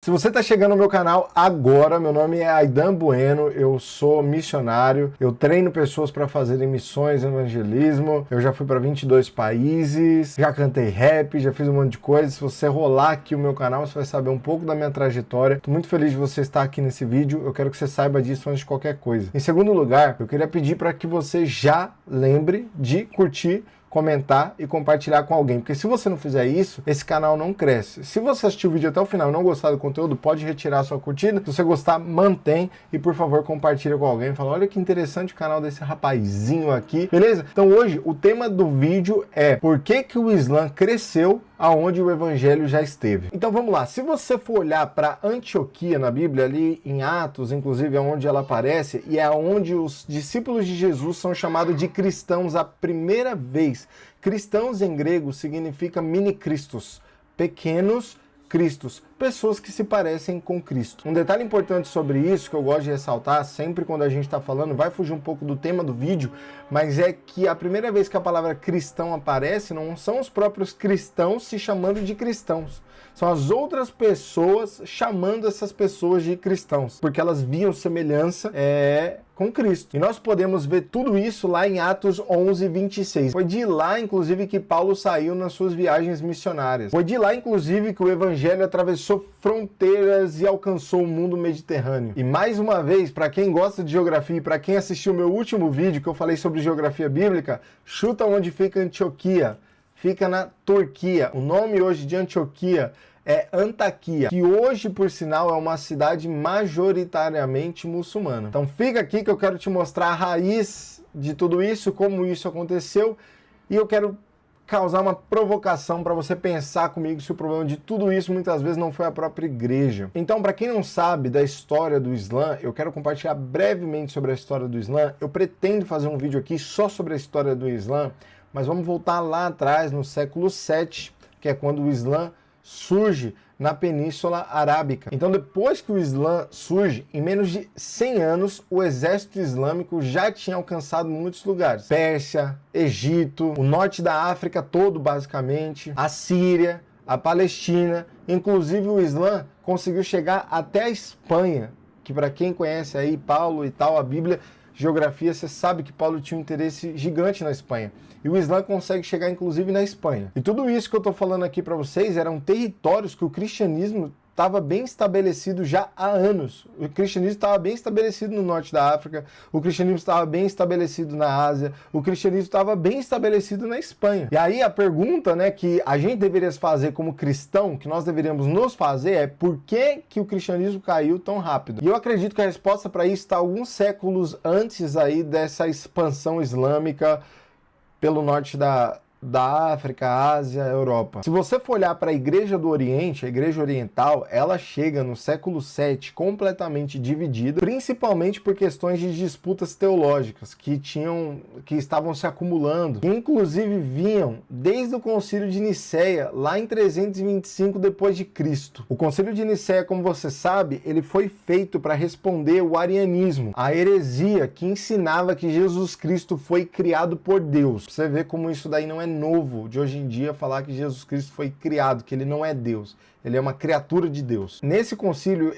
Se você está chegando no meu canal agora, meu nome é Aidan Bueno, eu sou missionário, eu treino pessoas para fazerem missões, evangelismo, eu já fui para 22 países, já cantei rap, já fiz um monte de coisa. Se você rolar aqui o meu canal, você vai saber um pouco da minha trajetória. Estou muito feliz de você estar aqui nesse vídeo, eu quero que você saiba disso antes de qualquer coisa. Em segundo lugar, eu queria pedir para que você já lembre de curtir, comentar e compartilhar com alguém, porque se você não fizer isso, esse canal não cresce. Se você assistir o vídeo até o final e não gostar do conteúdo, pode retirar a sua curtida. Se você gostar, mantém e, por favor, compartilha com alguém. Fala, olha que interessante o canal desse rapazinho aqui, beleza? Então hoje, o tema do vídeo é por que o Islã cresceu aonde o evangelho já esteve. Então vamos lá, se você for olhar para Antioquia na Bíblia, ali em Atos, inclusive é onde ela aparece, e é onde os discípulos de Jesus são chamados de cristãos a primeira vez. Cristãos em grego significa mini-cristos, pequenos cristos, pessoas que se parecem com Cristo. Um detalhe importante sobre isso, que eu gosto de ressaltar, sempre quando a gente está falando, vai fugir um pouco do tema do vídeo, mas é que a primeira vez que a palavra cristão aparece, não são os próprios cristãos se chamando de cristãos. São as outras pessoas chamando essas pessoas de cristãos, porque elas viam semelhança com Cristo. E nós podemos ver tudo isso lá em Atos 11, 26. Foi de lá, inclusive, que Paulo saiu nas suas viagens missionárias. Foi de lá, inclusive, que o evangelho atravessou fronteiras e alcançou o mundo mediterrâneo. E mais uma vez, para quem gosta de geografia e para quem assistiu o meu último vídeo que eu falei sobre geografia bíblica, chuta onde fica Antioquia. Fica na Turquia. O nome hoje de Antioquia é Antaquia, que hoje, por sinal, é uma cidade majoritariamente muçulmana. Então fica aqui que eu quero te mostrar a raiz de tudo isso, como isso aconteceu, e eu quero causar uma provocação para você pensar comigo se o problema de tudo isso muitas vezes não foi a própria igreja. Então, para quem não sabe da história do Islã, eu quero compartilhar brevemente sobre a história do Islã. Eu pretendo fazer um vídeo aqui só sobre a história do Islã, mas vamos voltar lá atrás, no século 7, que é quando o Islã surge na Península Arábica. Então, depois que o Islã surge, em menos de 100 anos, o exército islâmico já tinha alcançado muitos lugares. Pérsia, Egito, o norte da África todo, basicamente, a Síria, a Palestina. Inclusive, o Islã conseguiu chegar até a Espanha, que para quem conhece aí Paulo e tal, a Bíblia, geografia, você sabe que Paulo tinha um interesse gigante na Espanha. E o Islã consegue chegar, inclusive, na Espanha. E tudo isso que eu estou falando aqui para vocês eram territórios que o cristianismo estava bem estabelecido já há anos. O cristianismo estava bem estabelecido no norte da África, o cristianismo estava bem estabelecido na Ásia, o cristianismo estava bem estabelecido na Espanha. E aí a pergunta, né, que a gente deveria fazer como cristão, que nós deveríamos nos fazer, é por que o cristianismo caiu tão rápido? E eu acredito que a resposta para isso está alguns séculos antes aí dessa expansão islâmica pelo norte da África, Ásia, Europa. Se você for olhar para a Igreja do Oriente, a Igreja Oriental, ela chega no século 7 completamente dividida, principalmente por questões de disputas teológicas que estavam se acumulando, que inclusive vinham desde o Concílio de Nicéia, lá em 325 depois de Cristo. O Concílio de Nicéia, como você sabe, ele foi feito para responder o arianismo, a heresia que ensinava que Jesus Cristo foi criado por Deus. Você vê como isso daí não é novo de hoje em dia falar que Jesus Cristo foi criado, que ele não é Deus, ele é uma criatura de Deus. Nesse concílio,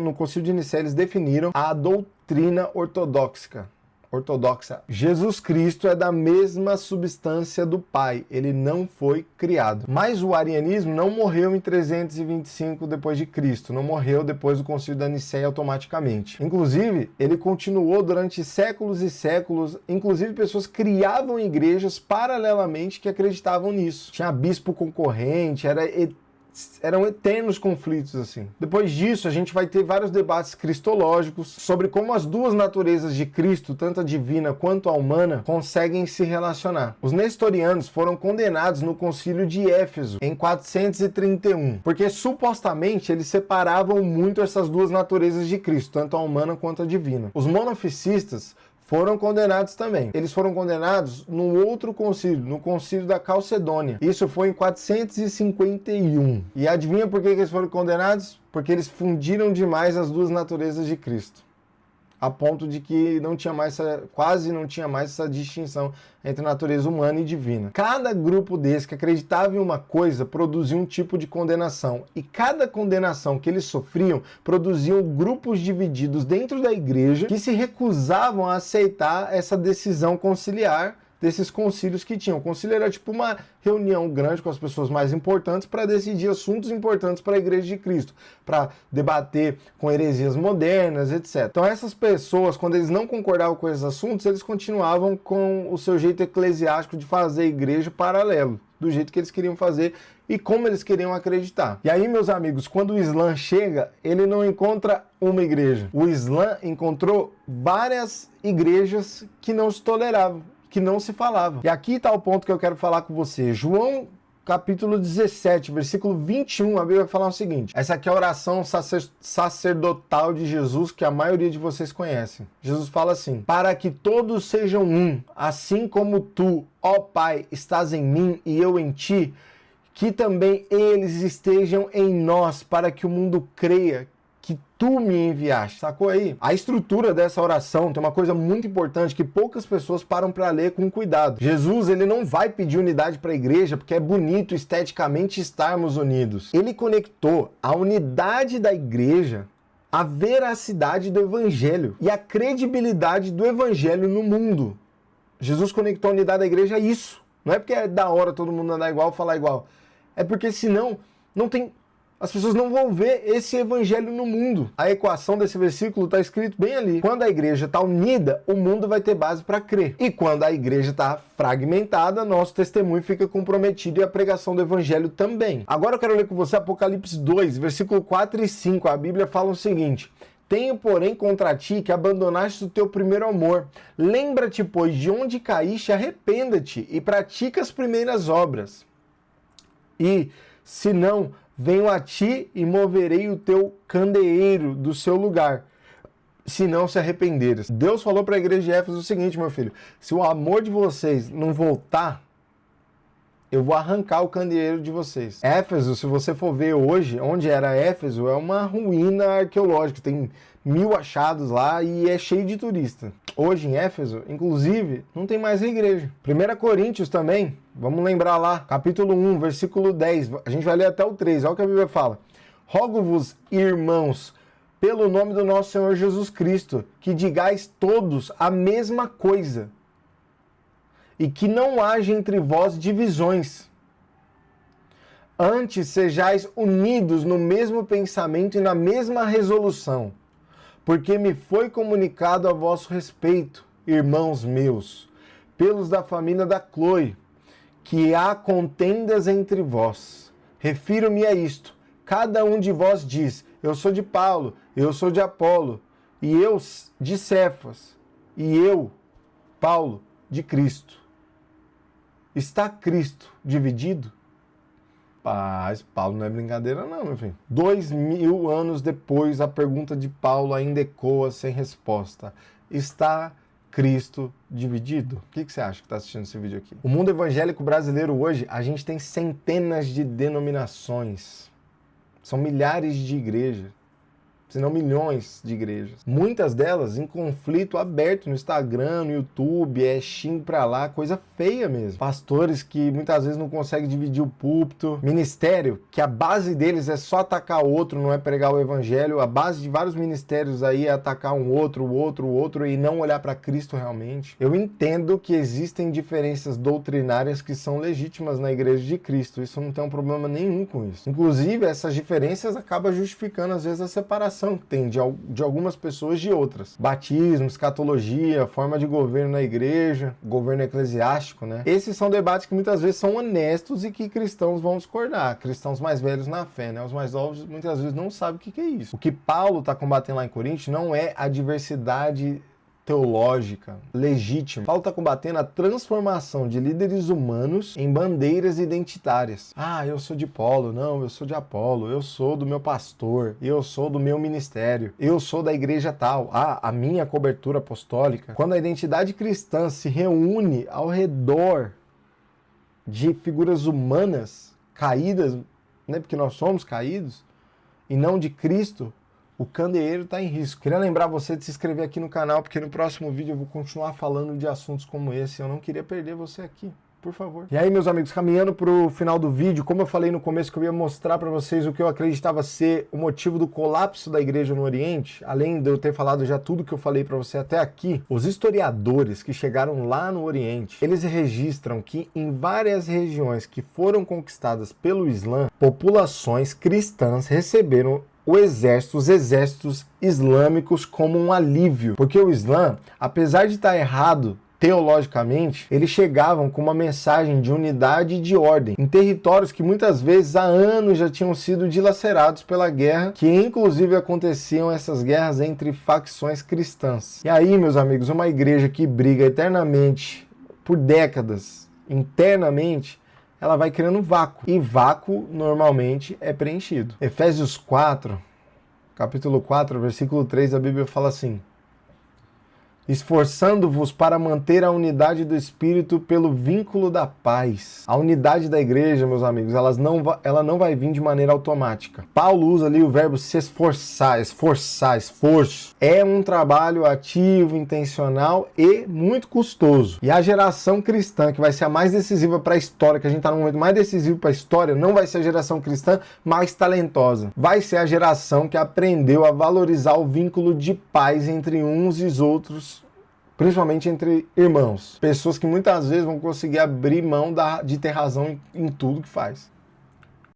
no concílio de Nicéia, eles definiram a doutrina ortodoxa. Jesus Cristo é da mesma substância do Pai, ele não foi criado. Mas o arianismo não morreu em 325 depois de Cristo, não morreu depois do concílio da Nicéia automaticamente. Inclusive, ele continuou durante séculos e séculos, inclusive pessoas criavam igrejas paralelamente que acreditavam nisso. Tinha bispo concorrente, eram eternos conflitos assim. Depois disso, a gente vai ter vários debates cristológicos sobre como as duas naturezas de Cristo, tanto a divina quanto a humana, conseguem se relacionar. Os nestorianos foram condenados no concílio de Éfeso, em 431, porque supostamente eles separavam muito essas duas naturezas de Cristo, tanto a humana quanto a divina. Os monofisitas foram condenados também. Eles foram condenados num outro concílio, no concílio da Calcedônia. Isso foi em 451. E adivinha por que eles foram condenados? Porque eles fundiram demais as duas naturezas de Cristo. a ponto de que quase não tinha mais essa distinção entre natureza humana e divina. Cada grupo desse que acreditava em uma coisa produzia um tipo de condenação, e cada condenação que eles sofriam produziam grupos divididos dentro da igreja que se recusavam a aceitar essa decisão conciliar desses concílios que tinham. O concílio era tipo uma reunião grande com as pessoas mais importantes para decidir assuntos importantes para a Igreja de Cristo, para debater com heresias modernas, etc. Então essas pessoas, quando eles não concordavam com esses assuntos, eles continuavam com o seu jeito eclesiástico de fazer a igreja paralelo, do jeito que eles queriam fazer e como eles queriam acreditar. E aí, meus amigos, quando o Islã chega, ele não encontra uma igreja. O Islã encontrou várias igrejas que não se toleravam, que não se falava. E aqui está o ponto que eu quero falar com você. João capítulo 17, versículo 21, a Bíblia vai falar o seguinte. Essa aqui é a oração sacerdotal de Jesus que a maioria de vocês conhecem. Jesus fala assim: para que todos sejam um, assim como tu, ó Pai, estás em mim e eu em ti, que também eles estejam em nós, para que o mundo creia que tu me enviaste. Sacou aí? A estrutura dessa oração tem uma coisa muito importante que poucas pessoas param para ler com cuidado. Jesus, ele não vai pedir unidade para a igreja porque é bonito esteticamente estarmos unidos. Ele conectou a unidade da igreja à veracidade do evangelho e à credibilidade do evangelho no mundo. Jesus conectou a unidade da igreja a isso. Não é porque é da hora todo mundo andar igual, falar igual. É porque senão as pessoas não vão ver esse evangelho no mundo. A equação desse versículo está escrito bem ali. Quando a igreja está unida, o mundo vai ter base para crer. E quando a igreja está fragmentada, nosso testemunho fica comprometido e a pregação do evangelho também. Agora eu quero ler com você Apocalipse 2, versículo 4 e 5. A Bíblia fala o seguinte: tenho, porém, contra ti que abandonaste o teu primeiro amor. Lembra-te, pois, de onde caíste, arrependa-te e pratica as primeiras obras. E, se não, venho a ti e moverei o teu candeeiro do seu lugar, se não se arrependeres. Deus falou para a igreja de Éfeso o seguinte, meu filho: se o amor de vocês não voltar, eu vou arrancar o candeeiro de vocês. Éfeso, se você for ver hoje, onde era Éfeso, é uma ruína arqueológica, tem 1000 achados lá e é cheio de turista. Hoje em Éfeso, inclusive, não tem mais a igreja. 1 Coríntios também, vamos lembrar lá, capítulo 1, versículo 10, a gente vai ler até o 3, olha o que a Bíblia fala. Rogo-vos, irmãos, pelo nome do nosso Senhor Jesus Cristo, que digais todos a mesma coisa, e que não haja entre vós divisões. Antes sejais unidos no mesmo pensamento e na mesma resolução, porque me foi comunicado a vosso respeito, irmãos meus, pelos da família da Cloe, que há contendas entre vós. Refiro-me a isto: cada um de vós diz: eu sou de Paulo, eu sou de Apolo, e eu de Cefas, e eu, Paulo, de Cristo. Está Cristo dividido? Mas Paulo não é brincadeira não, meu filho. 2000 anos depois, a pergunta de Paulo ainda ecoa sem resposta. Está Cristo dividido? O que você acha que está assistindo esse vídeo aqui? O mundo evangélico brasileiro hoje, a gente tem centenas de denominações. São milhares de igrejas. Se não milhões de igrejas. Muitas delas em conflito aberto no Instagram, no YouTube, xingo pra lá, coisa feia mesmo. Pastores que muitas vezes não conseguem dividir o púlpito. Ministério, que a base deles é só atacar o outro, não é pregar o evangelho. A base de vários ministérios aí é atacar um outro, o outro e não olhar para Cristo realmente. Eu entendo que existem diferenças doutrinárias que são legítimas na igreja de Cristo. Isso não tem um problema nenhum com isso. Inclusive, essas diferenças acabam justificando às vezes a separação que tem de algumas pessoas de outras. Batismo, escatologia, forma de governo na igreja, governo eclesiástico, né? Esses são debates que muitas vezes são honestos e que cristãos vão discordar. Cristãos mais velhos na fé, né? Os mais novos muitas vezes não sabem o que é isso. O que Paulo está combatendo lá em Coríntios não é a diversidade teológica legítima. Paulo está combatendo a transformação de líderes humanos em bandeiras identitárias. Ah, eu sou de Paulo, não, eu sou de Apolo, eu sou do meu pastor, eu sou do meu ministério, eu sou da igreja tal, a minha cobertura apostólica. Quando a identidade cristã se reúne ao redor de figuras humanas caídas, né, porque nós somos caídos, e não de Cristo, O candeeiro está em risco. Queria lembrar você de se inscrever aqui no canal, porque no próximo vídeo eu vou continuar falando de assuntos como esse. Eu não queria perder você aqui. Por favor. E aí, meus amigos, caminhando para o final do vídeo, como eu falei no começo que eu ia mostrar para vocês o que eu acreditava ser o motivo do colapso da igreja no Oriente, além de eu ter falado já tudo que eu falei para você até aqui, os historiadores que chegaram lá no Oriente, eles registram que em várias regiões que foram conquistadas pelo Islã, populações cristãs receberam os exércitos islâmicos como um alívio, porque o Islã, apesar de estar errado teologicamente, eles chegavam com uma mensagem de unidade e de ordem em territórios que muitas vezes há anos já tinham sido dilacerados pela guerra, que inclusive aconteciam essas guerras entre facções cristãs. E aí, meus amigos, uma igreja que briga eternamente por décadas internamente, ela vai criando vácuo, e vácuo normalmente é preenchido. Efésios 4, capítulo 4, versículo 3, a Bíblia fala assim: esforçando-vos para manter a unidade do Espírito pelo vínculo da paz. A unidade da igreja, meus amigos, ela não vai vir de maneira automática. Paulo usa ali o verbo se esforçar, esforço. É um trabalho ativo, intencional e muito custoso. E a geração cristã, que vai ser a mais decisiva para a história, que a gente está no momento mais decisivo para a história, não vai ser a geração cristã mais talentosa. Vai ser a geração que aprendeu a valorizar o vínculo de paz entre uns e os outros, principalmente entre irmãos. Pessoas que muitas vezes vão conseguir abrir mão de ter razão em tudo que faz.